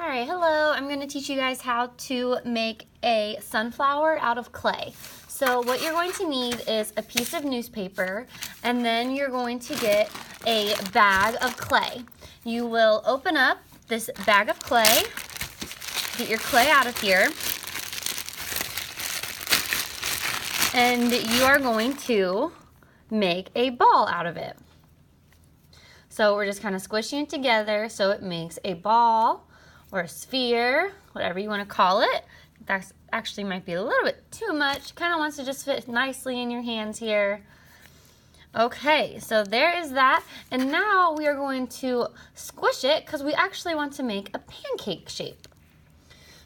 All right, hello. I'm going to teach you guys how to make a sunflower out of clay. So what you're going to need is a piece of newspaper, and then you're going to get a bag of clay. You will open up this bag of clay, get your clay out of here, and you are going to make a ball out of it. So we're just kind of squishing it together so it makes a ball or a sphere, whatever you want to call it. That actually might be a little bit too much. Kind of wants to just fit nicely in your hands here. Okay, so there is that. And now we are going to squish it because we actually want to make a pancake shape.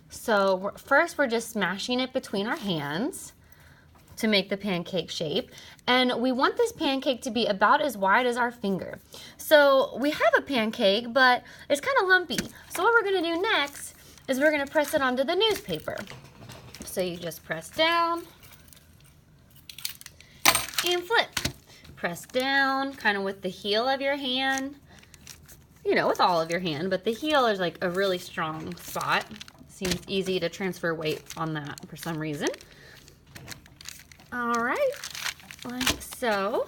So first we're just smashing it between our hands to make the pancake shape. And we want this pancake to be about as wide as our finger. So we have a pancake, but it's kind of lumpy. So what we're gonna do next is we're gonna press it onto the newspaper. So you just press down and flip. Press down kind of with the heel of your hand, with all of your hand, but the heel is like a really strong spot. Seems easy to transfer weight on that for some reason. All right, like so.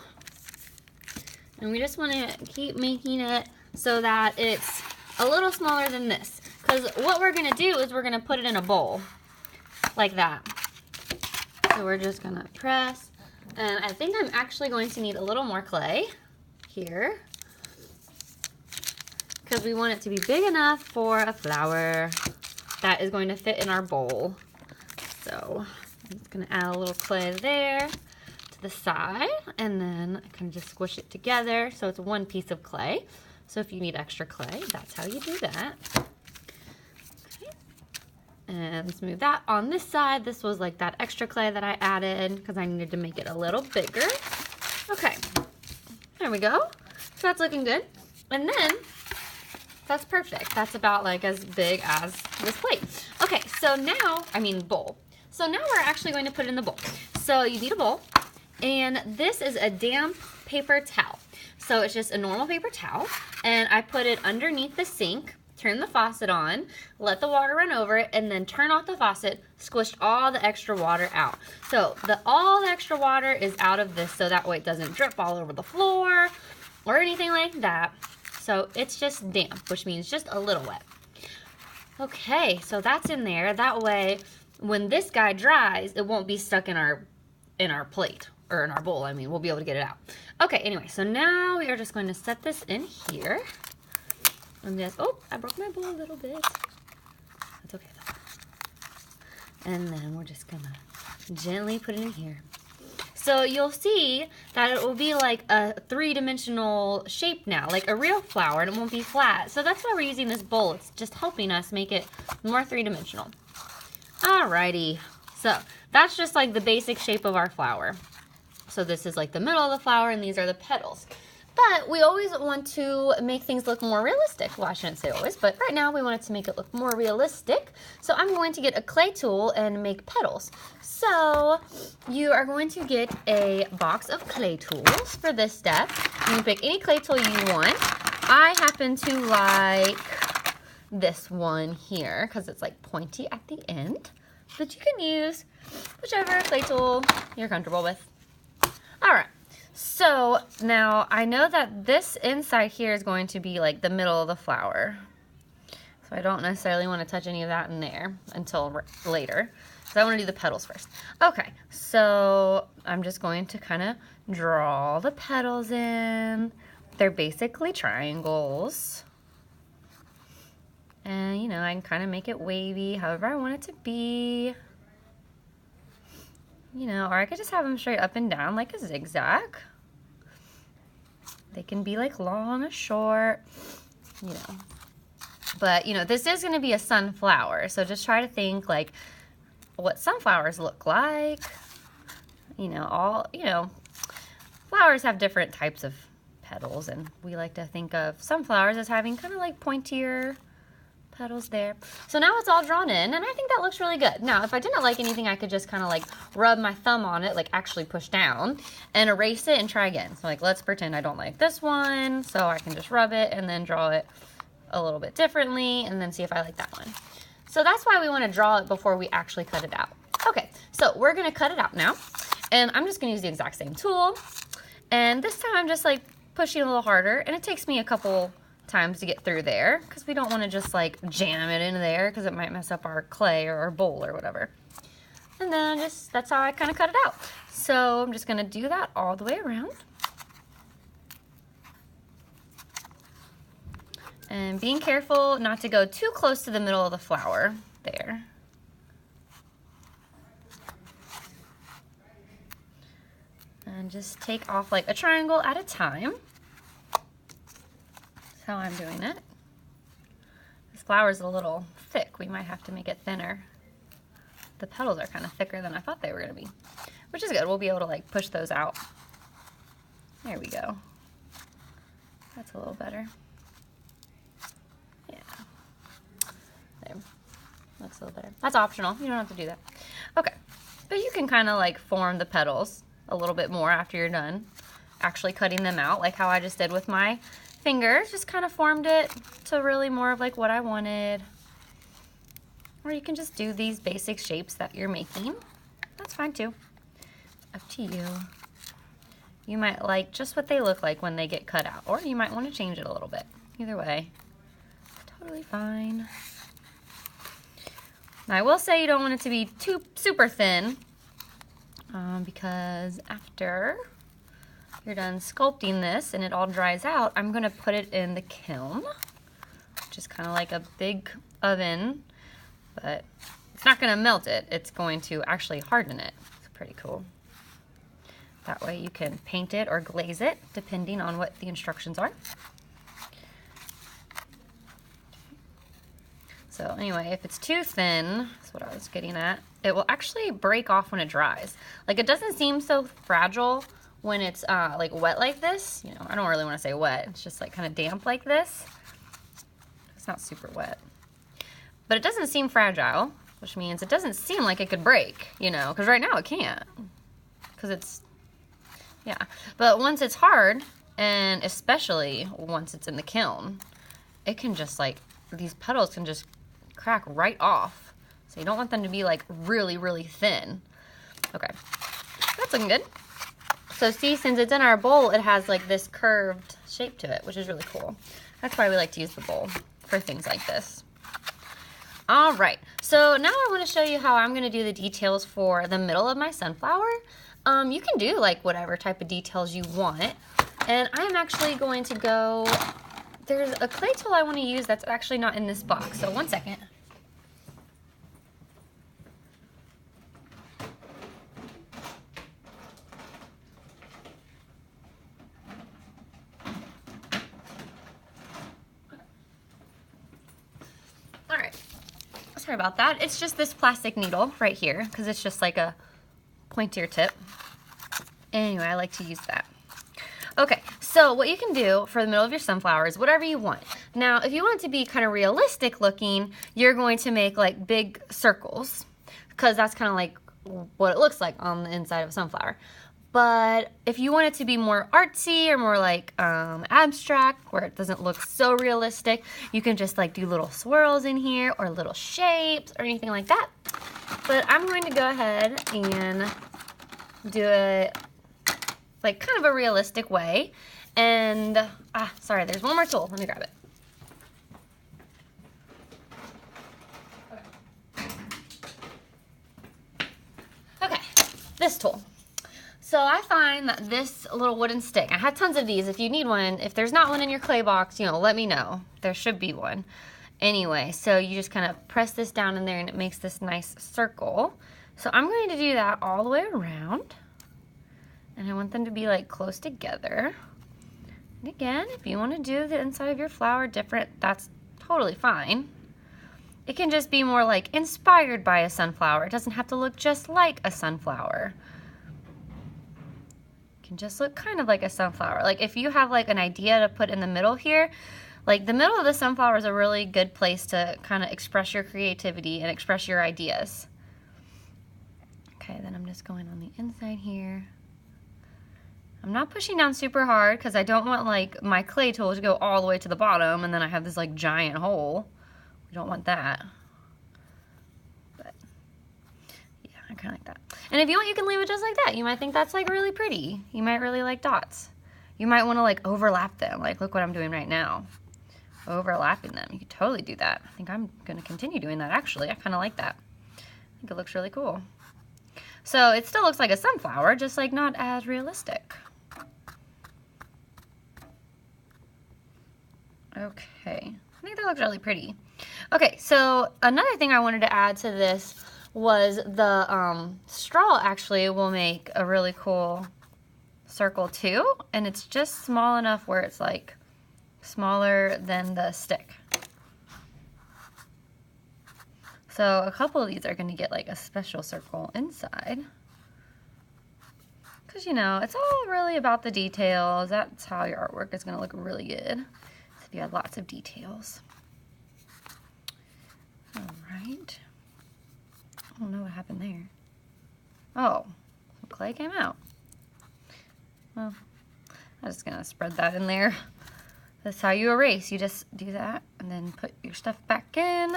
And we just want to keep making it so that it's a little smaller than this. Because what we're going to do is we're going to put it in a bowl like that. So we're just going to press. And I think I'm actually going to need a little more clay here, because we want it to be big enough for a flower that is going to fit in our bowl. So I'm just going to add a little clay there to the side, and then I can just squish it together so it's one piece of clay. So if you need extra clay, that's how you do that. Okay. And let's move that on this side. This was like that extra clay that I added because I needed to make it a little bigger. Okay, there we go. So that's looking good. And then that's perfect. That's about like as big as this plate. Okay, so now, bowl. So now we're actually going to put it in the bowl. So you need a bowl, and this is a damp paper towel. So it's just a normal paper towel, and I put it underneath the sink, turn the faucet on, let the water run over it, and then turn off the faucet, squish all the extra water out. So all the extra water is out of this, so that way it doesn't drip all over the floor or anything like that. So it's just damp, which means just a little wet. Okay, so that's in there. That way, when this guy dries, it won't be stuck in our plate, or in our bowl. We'll be able to get it out. Okay, anyway, so now we are just going to set this in here. And just, oh, I broke my bowl a little bit. That's okay though. And then we're just gonna gently put it in here. So you'll see that it will be like a three-dimensional shape now, like a real flower, and it won't be flat. So that's why we're using this bowl. It's just helping us make it more three-dimensional. Alrighty, so that's just like the basic shape of our flower. So this is like the middle of the flower, and these are the petals. But we always want to make things look more realistic. Well, I shouldn't say always, but right now we want it to make it look more realistic. So I'm going to get a clay tool and make petals. So you are going to get a box of clay tools for this step. You can pick any clay tool you want. I happen to like this one here because it's like pointy at the end. But you can use whichever clay tool you're comfortable with. All right. So now I know that this inside here is going to be like the middle of the flower. So I don't necessarily want to touch any of that in there until later. So I want to do the petals first. Okay, so I'm just going to kind of draw the petals in. They're basically triangles. And I can kind of make it wavy however I want it to be. Or I could just have them straight up and down like a zigzag. They can be like long or short, But, this is going to be a sunflower, so just try to think like what sunflowers look like. Flowers have different types of petals, and we like to think of sunflowers as having kind of like pointier petals there. So now it's all drawn in, and I think that looks really good. Now, if I didn't like anything, I could just kind of like rub my thumb on it, like actually push down and erase it and try again. So like, let's pretend I don't like this one. So I can just rub it and then draw it a little bit differently and then see if I like that one. So that's why we want to draw it before we actually cut it out. Okay, so we're going to cut it out now. And I'm just going to use the exact same tool. And this time I'm just like pushing a little harder. And it takes me a couple times to get through there because we don't want to just like jam it in there because it might mess up our clay or our bowl or whatever. And then just, that's how I kind of cut it out. So I'm just going to do that all the way around. And being careful not to go too close to the middle of the flower there. And just take off like a triangle at a time. That's how I'm doing it. This flower's a little thick. We might have to make it thinner. The petals are kind of thicker than I thought they were going to be, which is good. We'll be able to like push those out. There we go. That's a little better. Yeah. There. Looks a little better. That's optional. You don't have to do that. Okay. But you can kind of like form the petals a little bit more after you're done actually cutting them out, like how I just did with my fingers. Just kind of formed it to really more of like what I wanted. Or you can just do these basic shapes that you're making. That's fine too. Up to you. You might like just what they look like when they get cut out, or you might want to change it a little bit. Either way, totally fine. Now I will say you don't want it to be too super thin, because after you're done sculpting this and it all dries out, I'm going to put it in the kiln, which is kind of like a big oven, but it's not going to melt it. It's going to actually harden it. It's pretty cool. That way you can paint it or glaze it, depending on what the instructions are. So anyway, if it's too thin, that's what I was getting at, it will actually break off when it dries. Like, it doesn't seem so fragile when it's like wet like this. You know, I don't really want to say wet. It's just like kind of damp like this. It's not super wet. But it doesn't seem fragile, which means it doesn't seem like it could break, you know, because right now it can't. Because it's, yeah. But once it's hard, and especially once it's in the kiln, it can just like, these petals can just crack right off. So you don't want them to be like really, really thin. Okay, that's looking good. So see, since it's in our bowl, it has like this curved shape to it, which is really cool. That's why we like to use the bowl for things like this. All right, so now I want to show you how I'm going to do the details for the middle of my sunflower. You can do like whatever type of details you want. And I'm actually going to go, there's a clay tool I want to use that's actually not in this box. So one second. All right, sorry about that. It's just this plastic needle right here because it's just like a pointier tip. Anyway, I like to use that. Okay, so what you can do for the middle of your sunflower is whatever you want. Now, if you want it to be kind of realistic looking, you're going to make like big circles because that's kind of like what it looks like on the inside of a sunflower. But if you want it to be more artsy or more like abstract, where it doesn't look so realistic, you can just like do little swirls in here or little shapes or anything like that. But I'm going to go ahead and do it like kind of a realistic way. And, sorry, there's one more tool. Let me grab it. Okay, this tool. So I find that this little wooden stick, I have tons of these. If you need one, if there's not one in your clay box, you know, let me know. There should be one. Anyway, so you just kind of press this down in there and it makes this nice circle. So I'm going to do that all the way around. And I want them to be like close together. And again, if you want to do the inside of your flower different, that's totally fine. It can just be more like inspired by a sunflower. It doesn't have to look just like a sunflower. It can just look kind of like a sunflower. Like if you have like an idea to put in the middle here, like the middle of the sunflower is a really good place to kind of express your creativity and express your ideas. Okay, then I'm just going on the inside here. I'm not pushing down super hard because I don't want like my clay tool to go all the way to the bottom and then I have this like giant hole. We don't want that. But yeah, I kind of like that. And if you want, you can leave it just like that. You might think that's like really pretty. You might really like dots. You might want to like overlap them. Like look what I'm doing right now. Overlapping them. You could totally do that. I think I'm going to continue doing that actually. I kind of like that. I think it looks really cool. So it still looks like a sunflower, just like not as realistic. Okay, I think that looks really pretty. Okay, so another thing I wanted to add to this was the straw actually will make a really cool circle too, and it's just small enough where it's like smaller than the stick. So a couple of these are going to get like a special circle inside. Because, you know, it's all really about the details. That's how your artwork is going to look really good. If you have lots of details. All right. I don't know what happened there. Oh, some clay came out. Well, I'm just going to spread that in there. That's how you erase. You just do that and then put your stuff back in.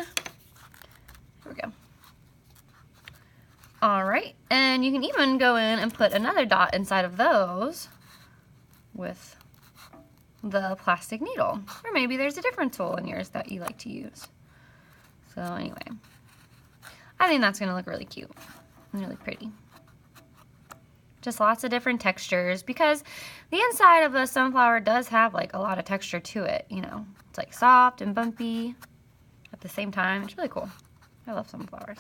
There we go. All right, and you can even go in and put another dot inside of those with the plastic needle. Or maybe there's a different tool in yours that you like to use. So anyway, I think that's gonna look really cute and really pretty. Just lots of different textures because the inside of a sunflower does have like a lot of texture to it, you know. It's like soft and bumpy at the same time. It's really cool. I love sunflowers.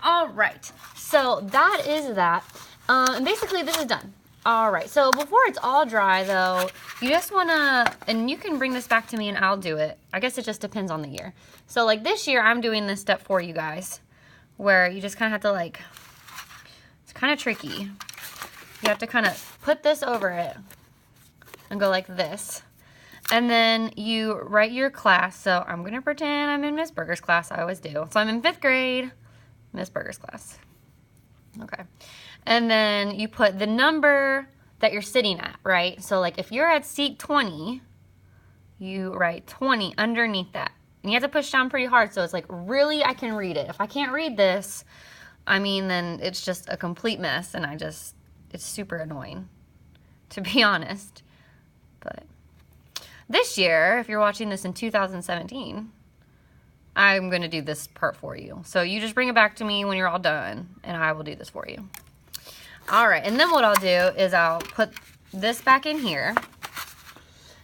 All right, so that is that. And basically this is done. All right, so before it's all dry though, you just wanna, and you can bring this back to me and I'll do it. I guess it just depends on the year. So like this year, I'm doing this step for you guys, where you just kind of have to like, it's kind of tricky. You have to kind of put this over it and go like this. And then you write your class. So I'm gonna pretend I'm in Miss Berger's class, I always do. So I'm in 5th grade, Miss Berger's class. Okay. And then you put the number that you're sitting at, right? So like if you're at seat 20, you write 20 underneath that. And you have to push down pretty hard so it's like, really, I can read it. If I can't read this, I mean, then it's just a complete mess and it's super annoying, to be honest. But this year, if you're watching this in 2017, I'm going to do this part for you. So you just bring it back to me when you're all done, and I will do this for you. All right, and then what I'll do is I'll put this back in here.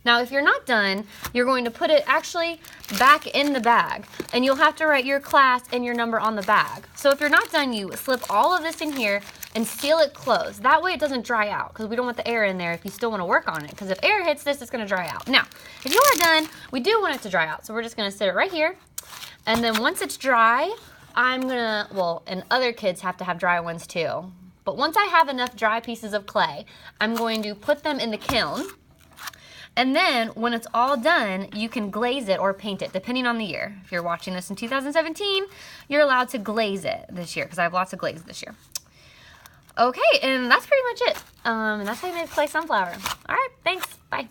Now, if you're not done, you're going to put it actually back in the bag, and you'll have to write your class and your number on the bag. So if you're not done, you slip all of this in here and seal it closed. That way it doesn't dry out, because we don't want the air in there if you still want to work on it, because if air hits this, it's going to dry out. Now, if you are done, we do want it to dry out, so we're just going to sit it right here. And then once it's dry, I'm gonna, well, and other kids have to have dry ones too. But once I have enough dry pieces of clay, I'm going to put them in the kiln. And then when it's all done, you can glaze it or paint it, depending on the year. If you're watching this in 2017, you're allowed to glaze it this year, because I have lots of glaze this year. Okay, and that's pretty much it. And that's how you make clay sunflower. All right, thanks, bye.